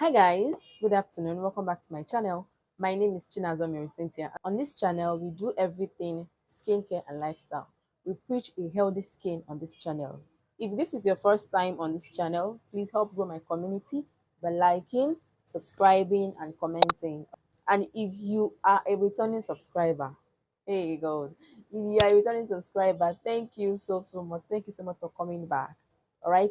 Hi guys, good afternoon. Welcome back to my channel. My name is Chinazomi Cynthia. On this channel, we do everything skincare and lifestyle. We preach a healthy skin on this channel. If this is your first time on this channel, please help grow my community by liking, subscribing, and commenting. And if you are a returning subscriber, hey God, if you are a returning subscriber, thank you so much. Thank you so much for coming back. All right.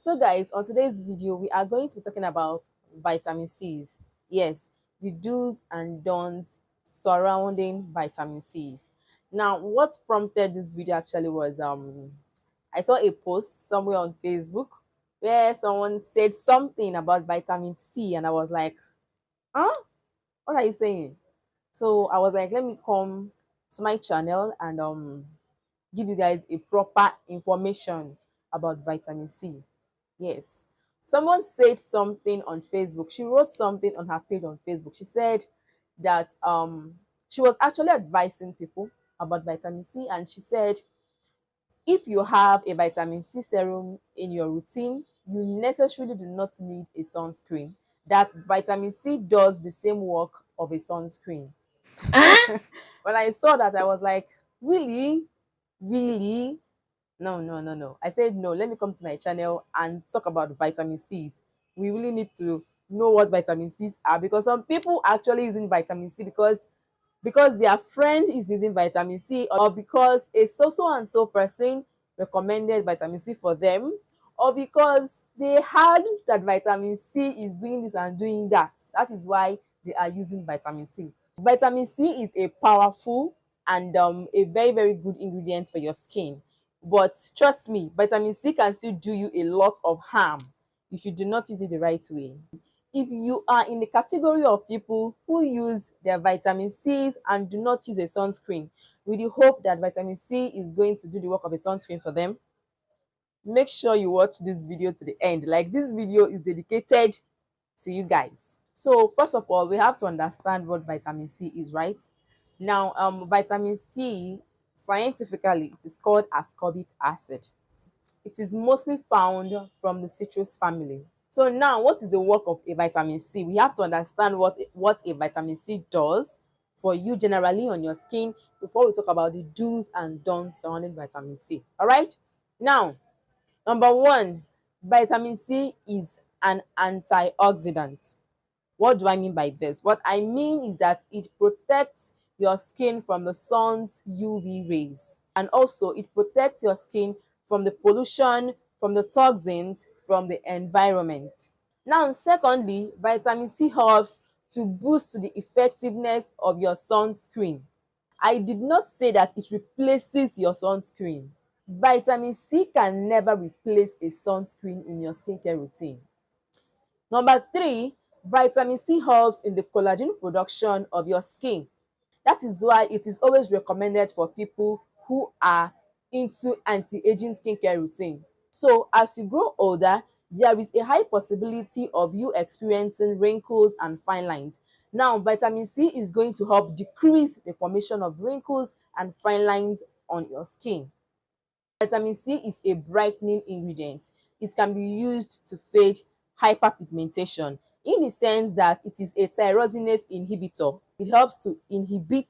So guys, on today's video, we are going to be talking about vitamin C's. Yes, the do's and don'ts surrounding vitamin C's. Now, what prompted this video actually was I saw a post somewhere on Facebook where someone said something about vitamin C, and I was like, huh? What are you saying? So I was like, let me come to my channel and give you guys a proper information about vitamin C. Yes. Someone said something on Facebook. She wrote something on her page on Facebook. She said that she was actually advising people about vitamin C, and she said if you have a vitamin C serum in your routine, you necessarily do not need a sunscreen. That vitamin C does the same work of a sunscreen. When I saw that, I was like, really? Really? No. I said, no, let me come to my channel and talk about vitamin C's. We really need to know what vitamin C's are, because some people actually using vitamin C because their friend is using vitamin C, or because a so and so person recommended vitamin C for them, or because they heard that vitamin C is doing this and doing that. That is why they are using vitamin C. Vitamin C is a powerful and a very good ingredient for your skin. But trust me, vitamin C can still do you a lot of harm if you do not use it the right way. If you are in the category of people who use their vitamin C's and do not use a sunscreen, with the hope that vitamin C is going to do the work of a sunscreen for them, make sure you watch this video to the end. Like, this video is dedicated to you guys. So first of all, we have to understand what vitamin C is, right? Now, vitamin C, scientifically, it is called ascorbic acid. It is mostly found from the citrus family. So now, what is the work of a vitamin C? We have to understand what a vitamin C does for you generally on your skin before we talk about the do's and don'ts surrounding vitamin C. All right? Now, number one, vitamin C is an antioxidant. What do I mean by this? What I mean is that it protects your skin from the sun's UV rays. And also, it protects your skin from the pollution, from the toxins, from the environment. Now, secondly, vitamin C helps to boost the effectiveness of your sunscreen. I did not say that it replaces your sunscreen. Vitamin C can never replace a sunscreen in your skincare routine. Number three, vitamin C helps in the collagen production of your skin. That is why it is always recommended for people who are into anti-aging skincare routine. So as you grow older, there is a high possibility of you experiencing wrinkles and fine lines. Now, vitamin C is going to help decrease the formation of wrinkles and fine lines on your skin. Vitamin C is a brightening ingredient. It can be used to fade hyperpigmentation in the sense that it is a tyrosinase inhibitor. It helps to inhibit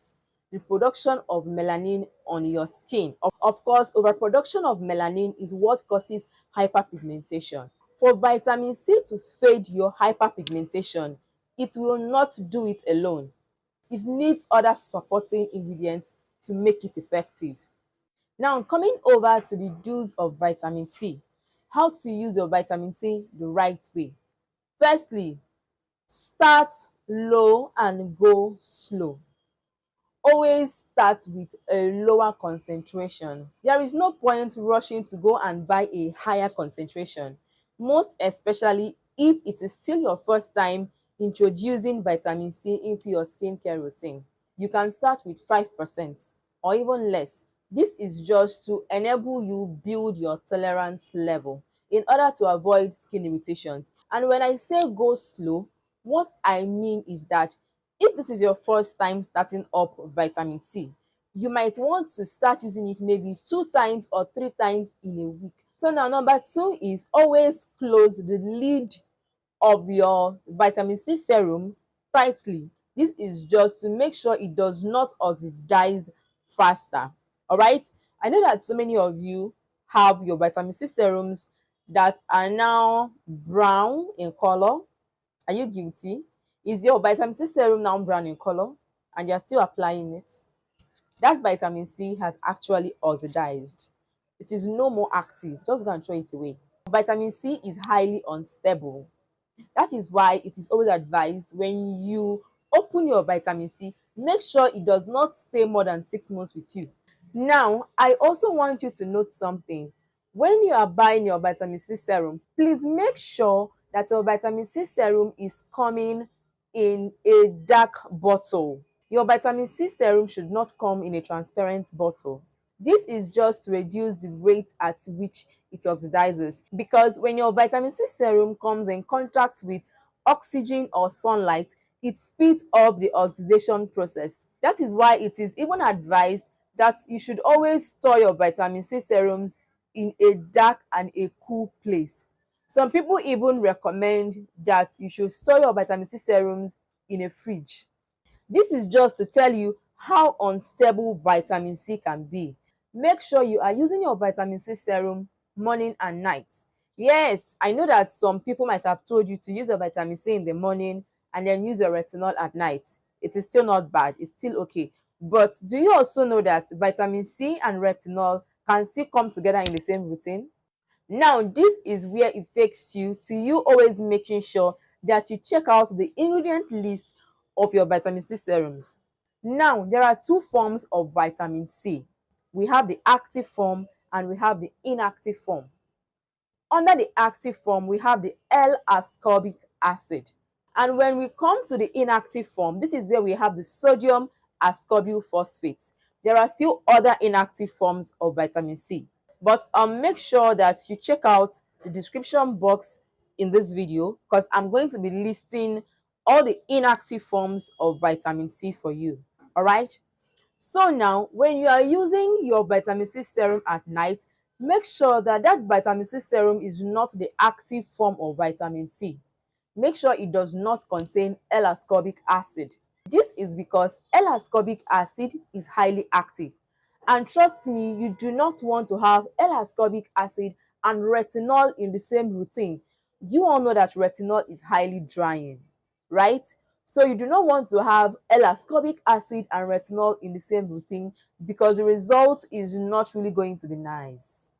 the production of melanin on your skin. Of course, overproduction of melanin is what causes hyperpigmentation. For vitamin C to fade your hyperpigmentation, it will not do it alone. It needs other supporting ingredients to make it effective. Now, coming over to the do's of vitamin C. How to use your vitamin C the right way. Firstly, start low and go slow. Always start with a lower concentration. There is no point rushing to go and buy a higher concentration, most especially if it is still your first time introducing vitamin C into your skincare routine. You can start with 5% or even less. This is just to enable you build your tolerance level in order to avoid skin irritations. And when I say go slow, what I mean is that if this is your first time starting up vitamin C, you might want to start using it maybe 2 times or 3 times in a week. So now number 2 is always close the lid of your vitamin C serum tightly. This is just to make sure it does not oxidize faster. All right. I know that so many of you have your vitamin C serums that are now brown in color. Are you guilty? Is your vitamin C serum now brown in color and you're still applying it? That vitamin C has actually oxidized. It is no more active. Just go and throw it away. Vitamin C is highly unstable. That is why it is always advised when you open your vitamin C, make sure it does not stay more than 6 months with you. Now, I also want you to note something. When you are buying your vitamin C serum, please make sure that your vitamin C serum is coming in a dark bottle. Your vitamin C serum should not come in a transparent bottle. This is just to reduce the rate at which it oxidizes, because when your vitamin C serum comes in contact with oxygen or sunlight, it speeds up the oxidation process. That is why it is even advised that you should always store your vitamin C serums in a dark and a cool place. Some people even recommend that you should store your vitamin C serums in a fridge. This is just to tell you how unstable vitamin C can be. Make sure you are using your vitamin C serum morning and night. Yes, I know that some people might have told you to use your vitamin C in the morning and then use your retinol at night. It is still not bad. It's still okay. But do you also know that vitamin C and retinol can still come together in the same routine? Now, this is where it takes you to you always making sure that you check out the ingredient list of your vitamin C serums. Now, there are two forms of vitamin C. We have the active form and we have the inactive form. Under the active form, we have the L-Ascorbic Acid. And when we come to the inactive form, this is where we have the sodium Ascorbyl Phosphate. There are still other inactive forms of vitamin C. But make sure that you check out the description box in this video, because I'm going to be listing all the inactive forms of vitamin C for you. All right. So now, when you are using your vitamin C serum at night, make sure that that vitamin C serum is not the active form of vitamin C. Make sure it does not contain L-Ascorbic acid. This is because L-Ascorbic acid is highly active. And trust me, you do not want to have L-Ascorbic acid and retinol in the same routine. You all know that retinol is highly drying, right? So you do not want to have L-Ascorbic acid and retinol in the same routine, because the result is not really going to be nice.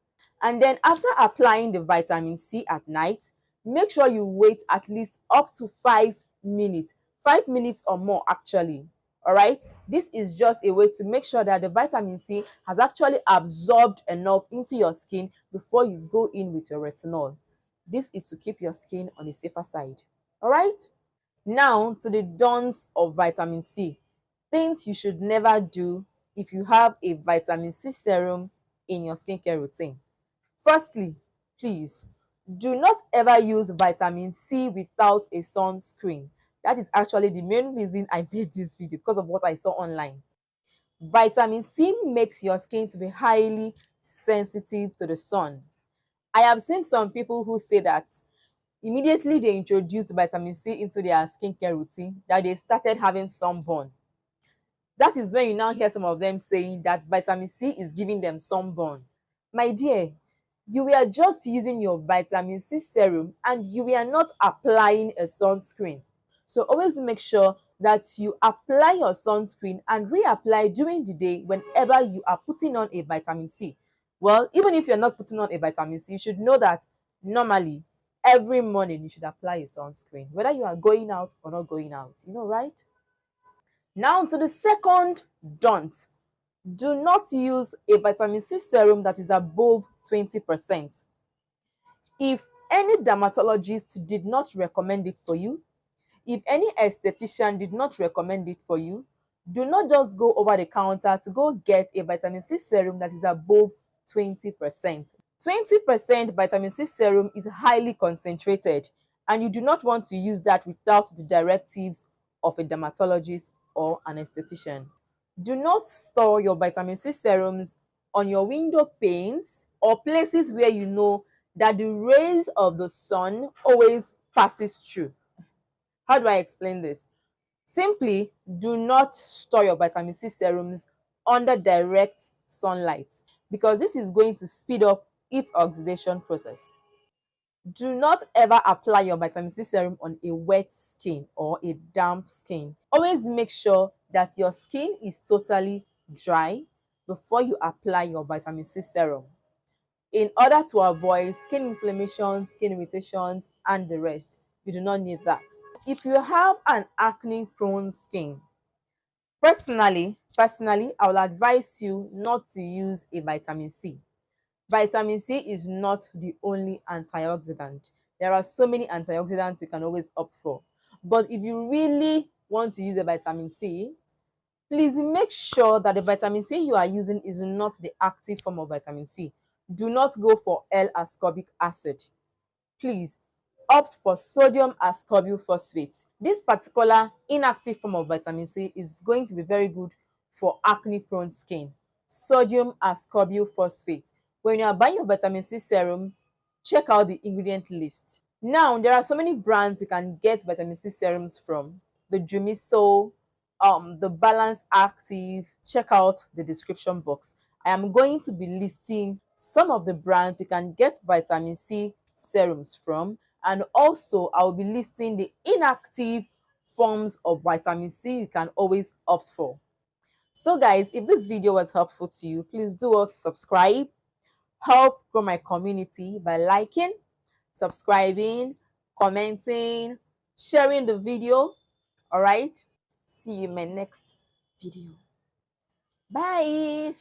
And then after applying the vitamin C at night, make sure you wait at least up to 5 minutes. 5 minutes or more actually. All right, this is just a way to make sure that the vitamin C has actually absorbed enough into your skin before you go in with your retinol. This is to keep your skin on the safer side. All right, now to the don'ts of vitamin C. Things you should never do if you have a vitamin C serum in your skincare routine. Firstly, please do not ever use vitamin C without a sunscreen. That is actually the main reason I made this video, because of what I saw online. Vitamin C makes your skin to be highly sensitive to the sun. I have seen some people who say that immediately they introduced vitamin C into their skincare routine, that they started having sunburn. That is when you now hear some of them saying that vitamin C is giving them sunburn. My dear, you were just using your vitamin C serum and you were not applying a sunscreen. So always make sure that you apply your sunscreen and reapply during the day whenever you are putting on a vitamin C. Well, even if you're not putting on a vitamin C, you should know that normally every morning you should apply a sunscreen, whether you are going out or not going out, right? Now to the second don't. Do not use a vitamin C serum that is above 20%. If any dermatologist did not recommend it for you, if any esthetician did not recommend it for you, do not just go over the counter to go get a vitamin C serum that is above 20%. 20% vitamin C serum is highly concentrated, and you do not want to use that without the directives of a dermatologist or an esthetician. Do not store your vitamin C serums on your window panes or places where you know that the rays of the sun always passes through. How do I explain this? Simply do not store your vitamin C serums under direct sunlight because this is going to speed up its oxidation process. Do not ever apply your vitamin C serum on a wet skin or a damp skin. Always make sure that your skin is totally dry before you apply your vitamin C serum in order to avoid skin inflammation, skin irritations, and the rest. You do not need that. If you have an acne prone skin, personally, I will advise you not to use a vitamin C. Vitamin C is not the only antioxidant. There are so many antioxidants you can always opt for. But if you really want to use a vitamin C, please make sure that the vitamin C you are using is not the active form of vitamin C. Do not go for L-Ascorbic Acid. Please opt for sodium Ascorbyl Phosphate. This particular inactive form of vitamin C is going to be very good for acne prone skin. Sodium Ascorbyl Phosphate. When you are buying your vitamin C serum, check out the ingredient list. Now, there are so many brands you can get vitamin C serums from. The Jumiso, the Balance Active. Check out the description box. I am going to be listing some of the brands you can get vitamin C serums from, and also I will be listing the inactive forms of vitamin C you can always opt for. So guys, if this video was helpful to you, please do well to subscribe. Help grow my community by liking, subscribing, commenting, sharing the video. All right, see you in my next video. Bye.